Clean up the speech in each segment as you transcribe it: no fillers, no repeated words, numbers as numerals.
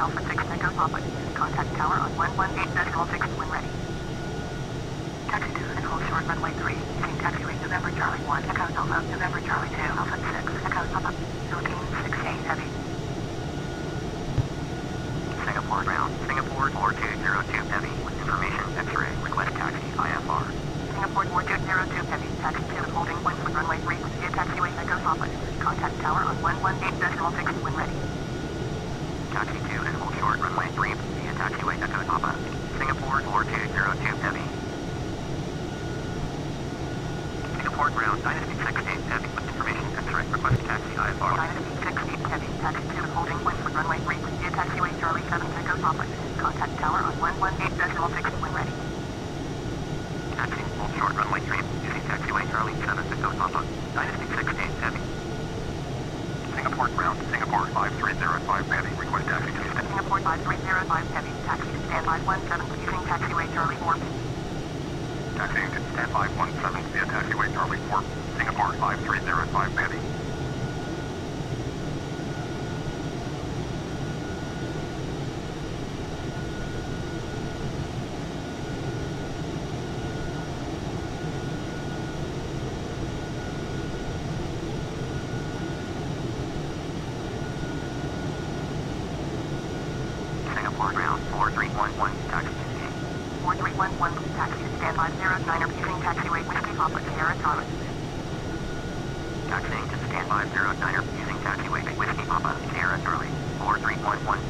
Alpha 6 Echo Papa. Contact tower on 118.6 when ready. Taxi to and hold short runway 3. Using taxiway November Charlie 1 Echo Alpha November Charlie 2 Alpha 6 Echo Papa. Philippines 68 Heavy. Singapore ground. Singapore 4202 Heavy. With information X-ray. Request taxi IFR. Singapore 4202 Heavy. Taxi to and holding 1 foot runway 3 via taxiway Echo Papa. Contact tower on 118.6 when ready. Taxi to and hold short runway 3 via taxiway Echo Papa. Singapore 4202 Heavy. Singapore ground Dynasty 68 Heavy with information X-ray. Request taxi IFR. Dynasty 68 Heavy. Taxi to and holding 1 foot runway 3 via taxiway Charlie 7 Echo Papa. Contact tower on 118.6 when ready. Taxi hold short runway 3 using taxiway Charlie 7 Echo Papa. Dynasty 68 Heavy. Singapore ground, Singapore 5305 Heavy, request taxi to Singapore 5305 Heavy, taxi to standby 17 using taxiway Charlie 4. Taxiing to standby 17 via taxiway Charlie 4, Singapore 5305 Heavy. Singapore ground 4311 taxi to 4311 taxi to standby 09er using taxiway Whiskey Papa Sierra Charlie. Taxiing to standby 09er using taxiway Whiskey Papa Sierra Charlie 4311.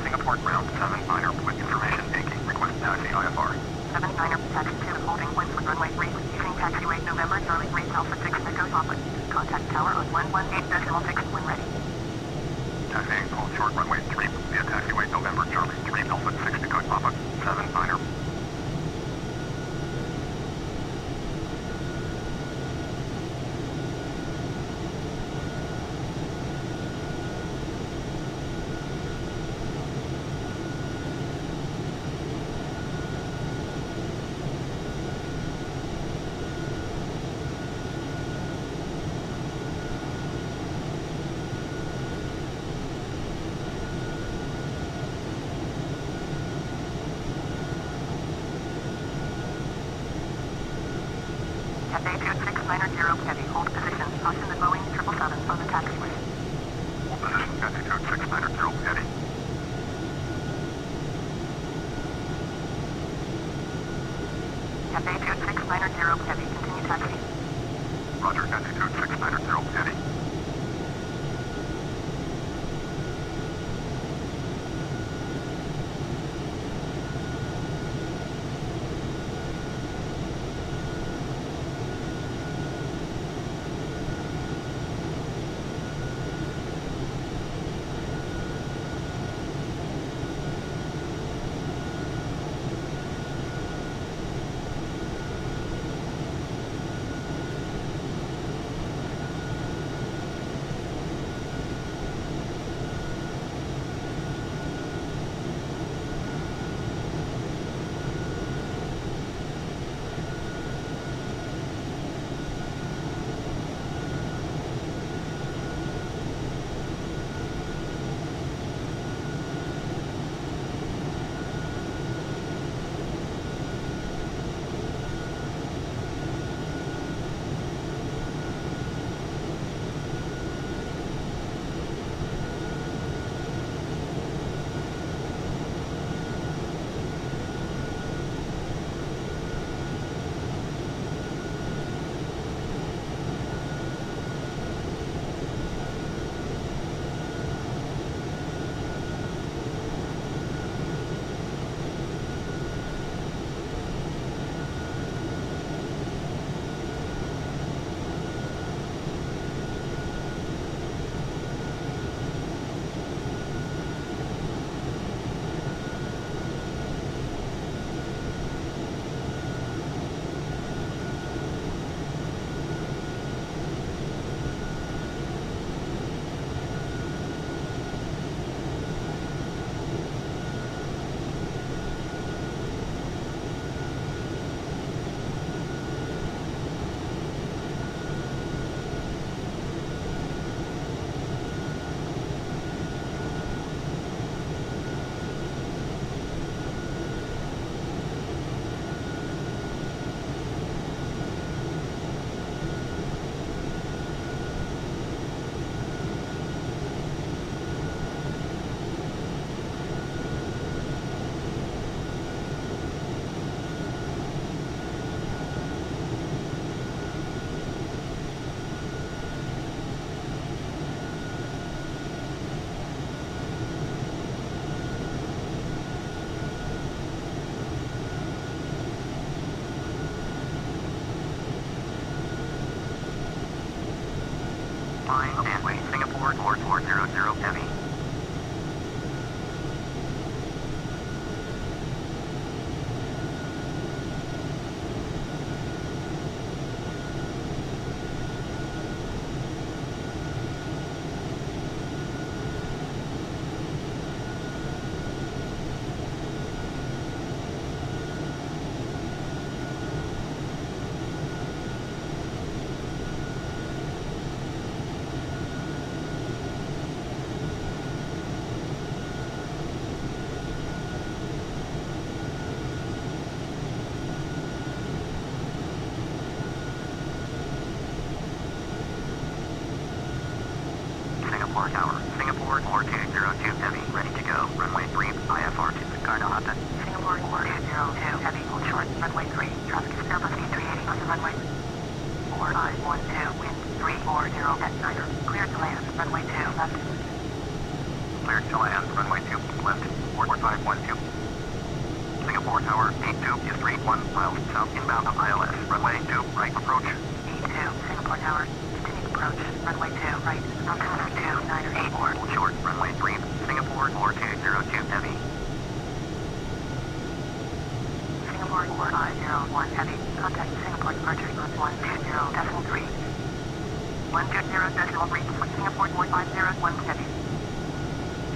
Singapore ground 79er with information taking request taxi IFR. 79er taxi to the holding 1 foot runway 3 using taxiway November Charlie 3 Alpha 6 Echo Papa. Contact tower on 118.6 when ready. Taxiing hold short runway 3 via taxiway November Charlie 3 Alpha 6 Echo Papa. 79er. Cathay 2690 Heavy, hold position, caution the Boeing 777 on the taxiway. Hold position, Cathay 2690 Heavy. Cathay 2690 Heavy, continue taxi. Roger, Cathay 2690 Heavy. Flying runway Singapore 4400 heavy. Singapore Tower, Singapore 4202 heavy, ready to go. Runway 3, IFR 2, Cardinal Hudson. Singapore 4202 heavy, hold short. Runway 3, traffic is Airbus A380 on the runway. 4512, wind 340 at Niner. Cleared to land, runway 2, left. Cleared to land, runway 2, left. 44512. Singapore Tower, 82 is 31 miles south inbound of ILS. Runway 2, right approach. 82, Singapore Tower. Approach, runway 2, right, altitude 2984, hold short, runway 3, Singapore 4202 heavy. Singapore 4501 heavy, contact Singapore departure group 120.3. 120.3 for Singapore 4501 heavy.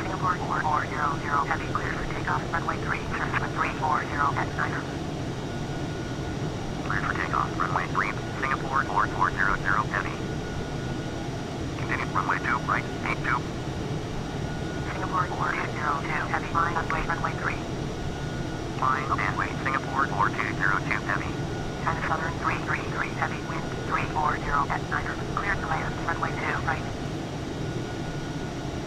Singapore 4400 heavy, clear for takeoff, runway 3, turn 340 at Niner. Clear for takeoff, runway 3, Singapore 4400 heavy. Runway 2, right, 82. Singapore 4202 heavy, flying on way, runway 3. Flying on way, Singapore 4202 heavy. China Southern 333 heavy, wind 340 at Niner. Clear to land, runway 2, right.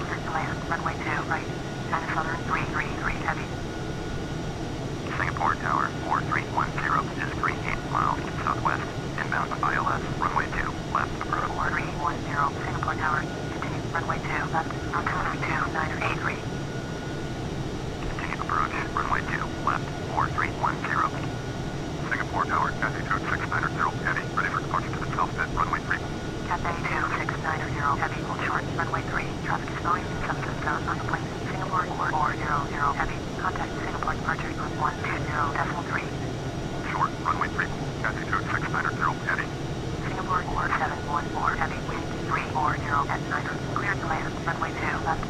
Clear to land, runway 2, right. China Southern 333 heavy. Singapore Tower 4310 is 38 miles southwest, inbound of ILS, runway 2, left approach. 4310, Singapore Tower, continue, runway 2, left, altitude 2983. Continue approach, runway 2, left, 4310. Singapore Tower, altitude 690, heavy, ready for departure to the south bit, runway 3. Cathay 2690, heavy, hold short, runway 3, traffic is flowing in substance zone on the plane. Singapore 4400, heavy, contact Singapore departure group 120.3. Short, runway 3, altitude 690, heavy. Singapore 4714, heavy, wind 340 at Niner. Clear to land, runway 2, left.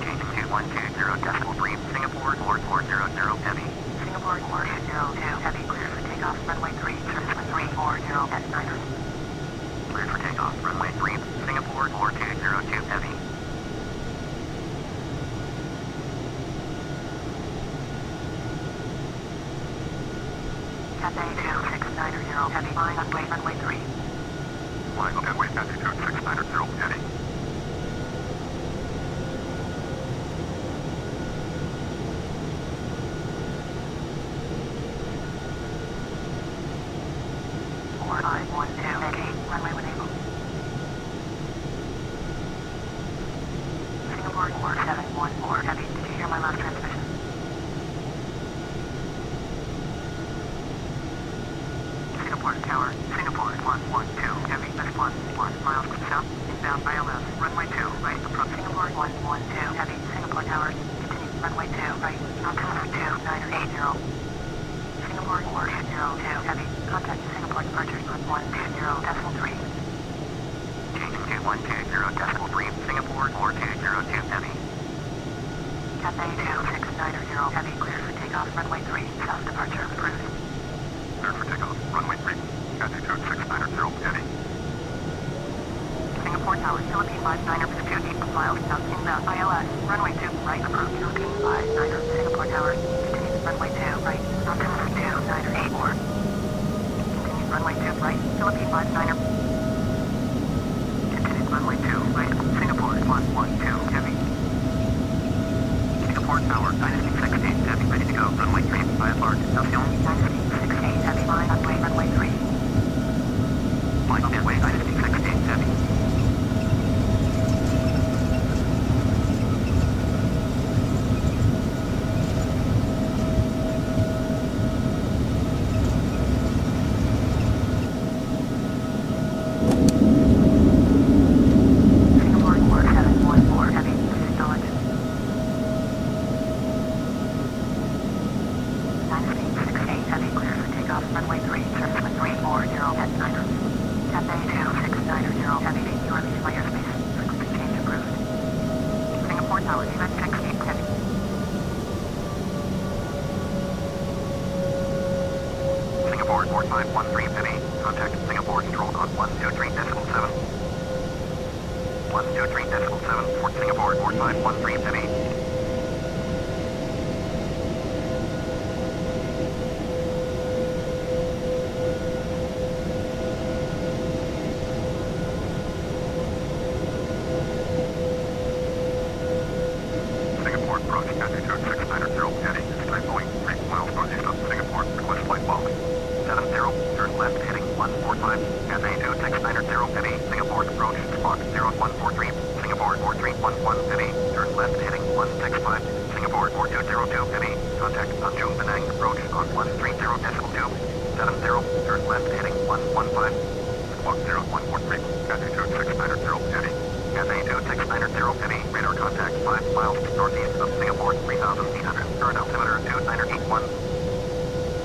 Changing to 120.3, Singapore 4400, heavy. Singapore 4202, heavy, clear for takeoff, runway 3, turn 340 at Niner. Clear for takeoff, runway 3, Singapore 4202 heavy. Cathay 2690 heavy, flying on way, runway 3. Flying on way, altitude 690 heavy. Runway with able. Singapore 4714 heavy. Did you hear my last transmission? Singapore Tower, Singapore 112 heavy, that's 1 miles south, inbound ILS, runway 2, right, approach Singapore 112 heavy, Singapore Tower, continue, runway 2, right, altitude 2980. Singapore 4202 heavy, contact Singapore departure group 120.3. Changing to 120.3, Singapore 4202 heavy. Cathay 2690 heavy, clear for takeoff, runway 3, south departure approved. Clear for takeoff, runway 3, Cathay 2690 heavy. Singapore Tower, Philippine 59 miles south inbound ILS, runway 2, right approach Philippine 59, Singapore Tower, continue, runway 2, right, altitude 2984. Continue, runway 2, right, Philippine 59. Continue, runway 2, right, Singapore 112 heavy. Singapore Tower, Dynasty 16 heavy, ready to go, runway 3, 5. 4513 heavy. Contact Singapore Control on 123.7. 123.7 for Singapore 4513 heavy. Singapore approach altitude 690 heading. Type Boeing 3 miles northeast of Singapore. Request flight following. 70, turn left heading 145. FA 2690 heavy. Singapore approach squawk 0143. Singapore 4311 heavy. Turn left heading 165. Singapore 4202 heavy. Contact Tanjung Penang approach on 130.2. 70, turn left heading 115. Squawk 0143. Altitude 690 heavy. FA 2690 heavy. Radar contact 5 miles northeast of Singapore 3800. Current altimeter 2981.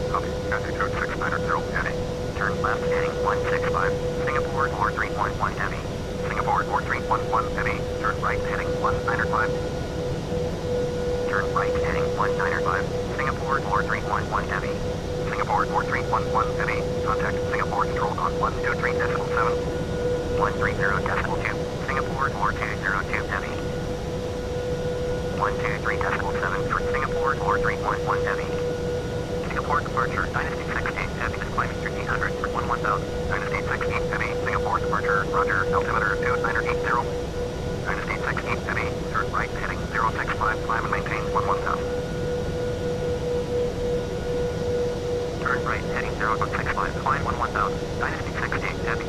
Copy. Altitude 690 heavy. Turn left heading 165. Singapore 4311 heavy. Singapore 4311 heavy. Turn right heading 195. Turn right heading 195. Singapore 4311 heavy. Singapore 4311 heavy. Contact Singapore Control on 123.7. 130.2. Singapore 4202 heavy. 123.7 for Singapore 4311 heavy. Singapore departure Dynasty 16 heavy climbing 1300 for 11000. Dynasty 16 heavy. Singapore departure Roger. Altimeter 2980. Dynasty 16 heavy. Turn right heading 065. Climb and maintain 11000. Turn right heading 065. Climb 11000. Dynasty 16 heavy.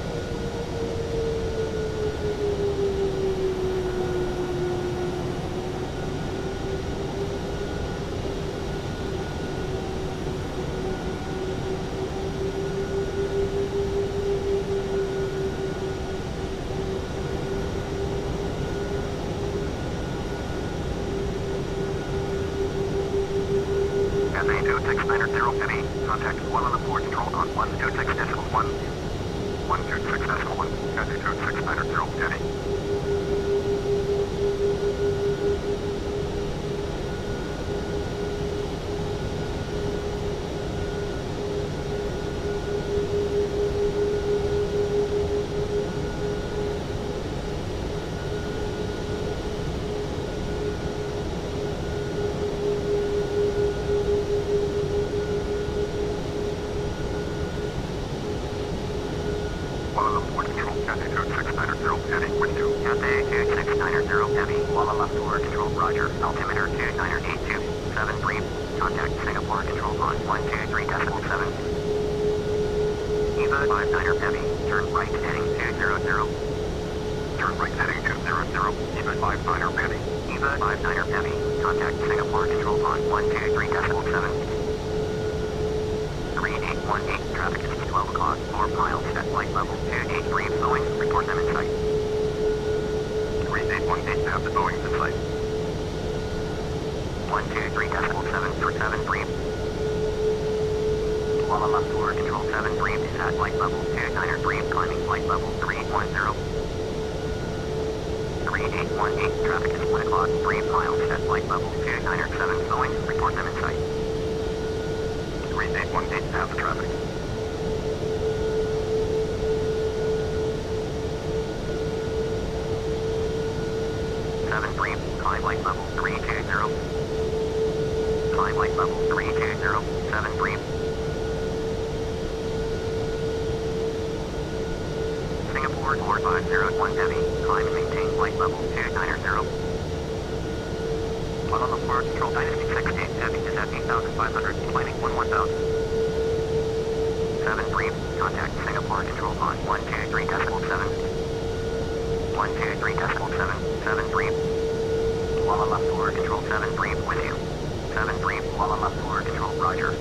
FA 2690 heavy. Contact Kuala Lumpur Control on 126.1. 126.1. Altitude 690 heavy. Kuala Lumpur Control, altitude 690 heavy, wind 2. Altitude 690 heavy, Kuala Lumpur Control, Roger. Altimeter 2982, 7 brief. Contact Singapore Control on 123.7. EVA 59 heavy, turn right heading 200. Turn right heading 200, EVA 59 heavy. EVA 59 heavy, contact Singapore Control on 123.7. 3818, traffic is 12 o'clock, 4 miles, set flight level 283, Boeing, report them in sight. 3818, have the Boeing in sight. 123.7 for 7 brief. Kuala Lumpur Control 7 brief, set flight level 29 brief, climbing flight level 3810. 3818, traffic is 1 o'clock, 3 miles, set flight level 297, Boeing, report them in sight. 3818, have the traffic. Brief, climb light level 320. Climb light level 320, 7 brief. Singapore 4501 heavy, climb and maintain flight level 290. Kuala Lumpur Control Dynasty 16 heavy is at 8,500, climbing 11,000. 7 brief, contact Singapore Control on 123.7. 123.7, 7 brief. Kuala Lumpur Control 7 brief with you. 7 brief, Kuala Lumpur Control, Roger.